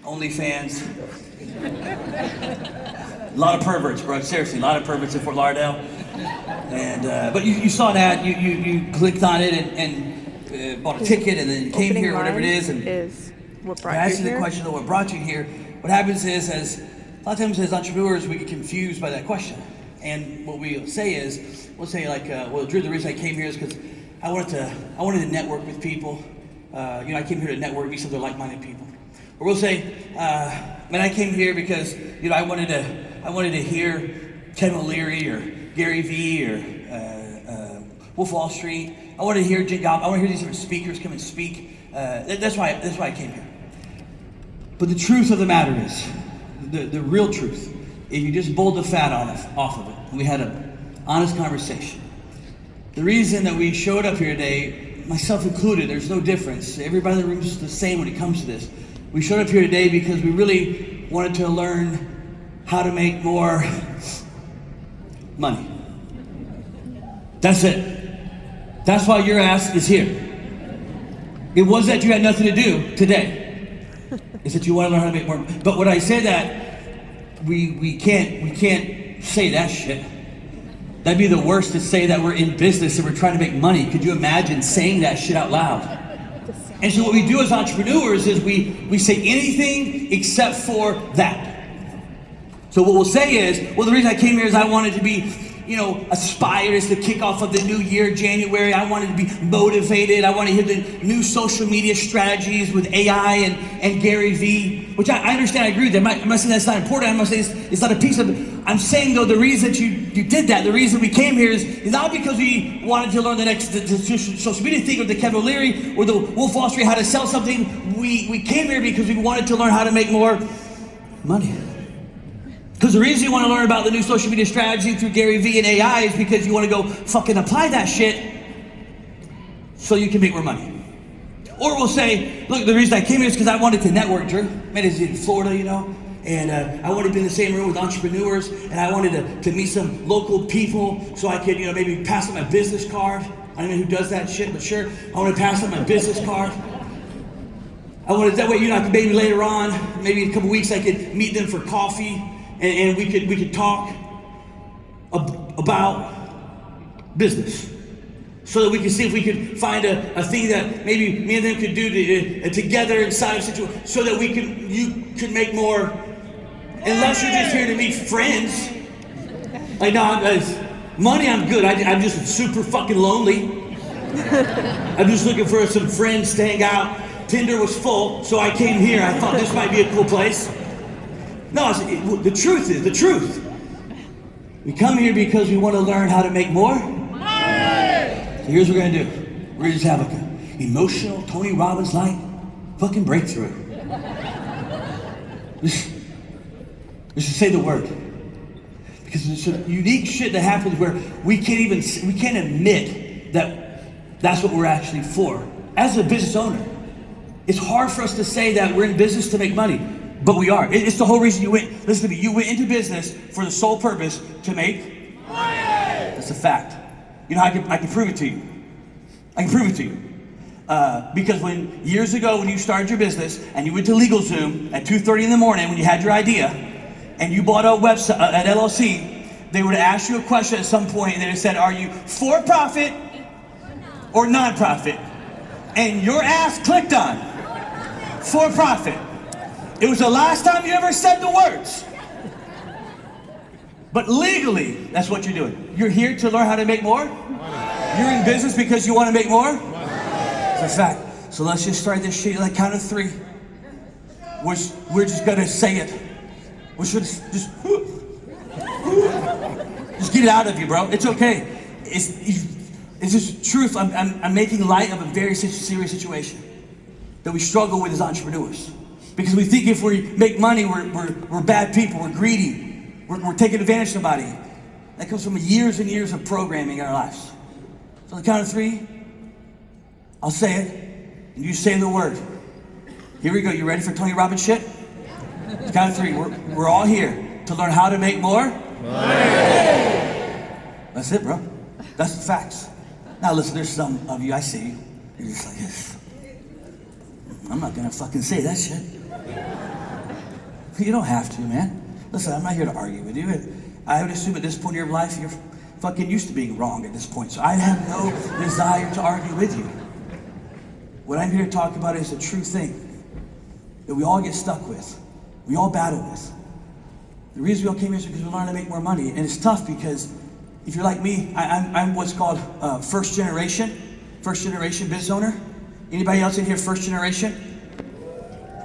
OnlyFans. A lot of perverts, bro. Seriously, a lot of perverts in Fort Lauderdale. And but you saw that, you clicked on it and bought a ticket and then came here, whatever it is. And what brought I asked you you the here? question of what brought you here. What happens is, as a lot of times as entrepreneurs, we get confused by that question. And what we'll say is, well, Drew, the reason I came here is because I wanted to network with people. I came here to network, meet some other like-minded people. Or we'll say, man, I came here because I wanted to hear Kevin O'Leary or Gary Vee or Wolf Wall Street. I want to hear Jim Gobb. I want to hear these different speakers come and speak. That's why I came here. But the truth of the matter is, the real truth, if you just boiled the fat off of it, and we had an honest conversation. The reason that we showed up here today, myself included, there's no difference. Everybody in the room is the same when it comes to this. We showed up here today because we really wanted to learn how to make more money. That's it. That's why your ass is here. It was that you had nothing to do today. It's that you want to learn how to make more. But when I say that, we can't say that shit. That'd be the worst to say that we're in business and we're trying to make money. Could you imagine saying that shit out loud? And so what we do as entrepreneurs is we say anything except for that. So what we'll say is, well, the reason I came here is I wanted to be, aspired as the kickoff of the new year, January. I wanted to be motivated. I want to hear the new social media strategies with AI and Gary Vee, which I understand, I agree with them. I'm not saying that's not important. I'm not saying it's not a piece of it. I'm saying, though, the reason that you did that, the reason we came here is not because we wanted to learn the social media thing or the Kevin O'Leary or the Wolf Wall Street how to sell something. We came here because we wanted to learn how to make more money. Because the reason you want to learn about the new social media strategy through Gary Vee and AI is because you want to go fucking apply that shit so you can make more money. Or we'll say, look, the reason I came here is because I wanted to network, Drew. Man, it's in Florida, and I wanted to be in the same room with entrepreneurs, and I wanted to meet some local people so I could, maybe pass on my business card. I don't know who does that shit, but sure, I want to pass on my business card. I wanted, that way, I could maybe later on, maybe in a couple weeks, I could meet them for coffee. And we could talk about business, so that we could see if we could find a thing that maybe me and them could do together inside of a situation, so that you could make more. Unless you're just here to meet friends. Like, no, money, I'm good. I'm just super fucking lonely. I'm just looking for some friends to hang out. Tinder was full, so I came here. I thought this might be a cool place. No, the truth is the truth. We come here because we want to learn how to make more. So here's what we're gonna do. We're gonna just have like an emotional Tony Robbins-like fucking breakthrough. Let's just say the word. Because there's some unique shit that happens where we can't admit that that's what we're actually for. As a business owner, it's hard for us to say that we're in business to make money. But we are. It's the whole reason you went. Listen to me. You went into business for the sole purpose to make money. That's a fact. I can prove it to you. I can prove it to you. Because years ago when you started your business and you went to LegalZoom at 2:30 in the morning when you had your idea, and you bought a website, an LLC, they would ask you a question at some point, and they said, "Are you for profit or non-profit?" And your ass clicked on for profit. It was the last time you ever said the words. But legally, that's what you're doing. You're here to learn how to make more. You're in business because you want to make more. It's a fact. So let's just start this shit like count of 3. We're just gonna say it. We should just get it out of you, bro. It's okay. It's just truth. I'm making light of a very serious situation that we struggle with as entrepreneurs. Because we think if we make money, we're bad people, we're greedy, we're taking advantage of somebody. That comes from years and years of programming in our lives. So on the count of 3, I'll say it, and you say the word. Here we go. You ready for Tony Robbins shit? The count of 3. We're all here to learn how to make more money. That's it, bro. That's the facts. Now listen, there's some of you, I see you. You're just like this. I'm not gonna fucking say that shit. You don't have to, man. Listen, I'm not here to argue with you. I would assume at this point in your life, you're fucking used to being wrong at this point. So I have no desire to argue with you. What I'm here to talk about is a true thing that we all get stuck with. We all battle with. The reason we all came here is because we learn to make more money. And it's tough because if you're like me, I'm what's called first generation business owner. Anybody else in here first generation?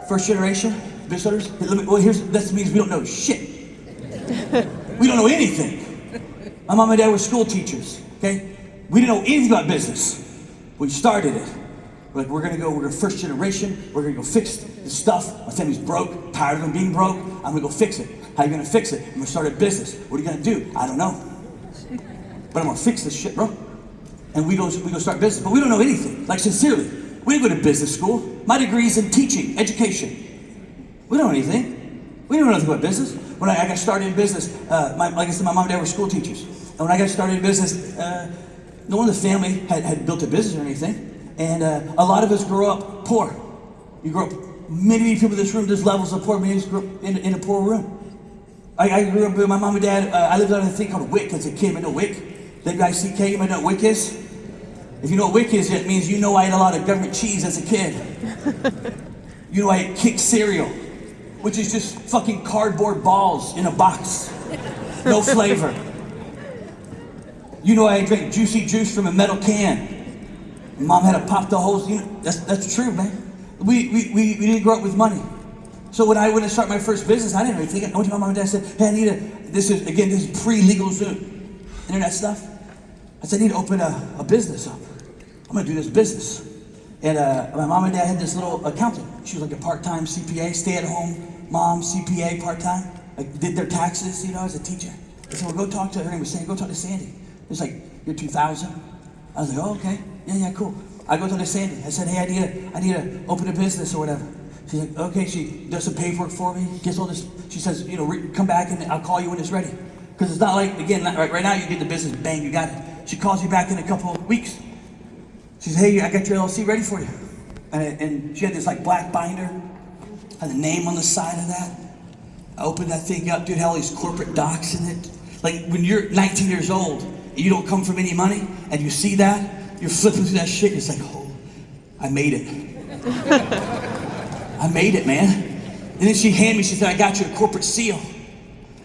First generation business owners? Well, that means we don't know shit. We don't know anything. My mom and dad were school teachers, okay? We didn't know anything about business. We started it. We're gonna first generation, we're gonna go fix the stuff. My family's broke, tired of them being broke. I'm gonna go fix it. How are you gonna fix it? I'm gonna start a business. What are you gonna do? I don't know. But I'm gonna fix this shit, bro. And we go start business, but we don't know anything. Like sincerely, we didn't go to business school. My degree is in teaching, education. We don't know anything. We don't know nothing about business. When I got started in business, like I said, my mom and dad were school teachers. And when I got started in business, no one in the family had built a business or anything. And a lot of us grew up poor. You grew up, many people in this room, there's levels of poor, many of us grew up in a poor room. I grew up with my mom and dad, I lived on a thing called WIC as a kid. I know WIC, W-I-C-K, you might know what WIC is? If you know what WIC is, it means you know I ate a lot of government cheese as a kid. You know I ate kick cereal, which is just fucking cardboard balls in a box. No flavor. You know I drank juicy juice from a metal can. Mom had to pop the holes. You know, that's true, man. We didn't grow up with money. So when I went to start my first business, I didn't really think. I went to my mom and dad and said, "Hey, I need this is pre-legal Zoom, internet stuff." I said, "I need to open a business up. I'm gonna do this business." And my mom and dad had this little accountant. She was like a part-time CPA, stay-at-home mom, CPA, part-time. Like did their taxes, as a teacher. I said, "Well, go talk to her name was Sandy. Go talk to Sandy." It's like year 2000. I was like, "Oh, okay, yeah, cool." I go talk to Sandy. I said, "Hey, I need to open a business or whatever." She's like, "Okay." She does some paperwork for me, gets all this. She says, "Come back and I'll call you when it's ready." Because it's not like, again, right now you get the business, bang, you got it. She calls you back in a couple of weeks. She says, "Hey, I got your LLC ready for you." And she had this like black binder, had the name on the side of that. I opened that thing up, dude, had all these corporate docs in it. Like when you're 19 years old, and you don't come from any money, and you see that, you're flipping through that shit, and it's like, oh, I made it. I made it, man. And then she handed me, she said, "I got you a corporate seal."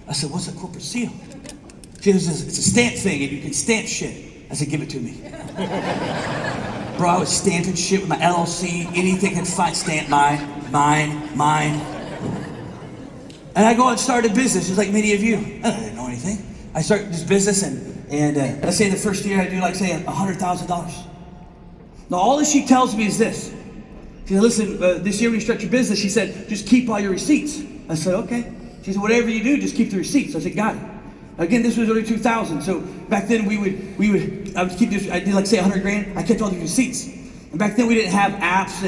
I said, "What's a corporate seal?" She says, "It's a stamp thing, and you can stamp shit." I said, "Give it to me." Bro, I was stamping shit with my LLC, anything could find, stamp mine. And I go out and start a business, just like many of you. I didn't know anything. I start this business, and let's say the first year I do, like, say, $100,000. Now, all that she tells me is this. She said, "Listen, this year when you start your business," she said, "just keep all your receipts." I said, "Okay." She said, "Whatever you do, just keep the receipts." I said, "Got it." Again, this was early 2000, so back then I would keep this, I did like say 100 grand, I kept all these receipts. And back then we didn't have apps and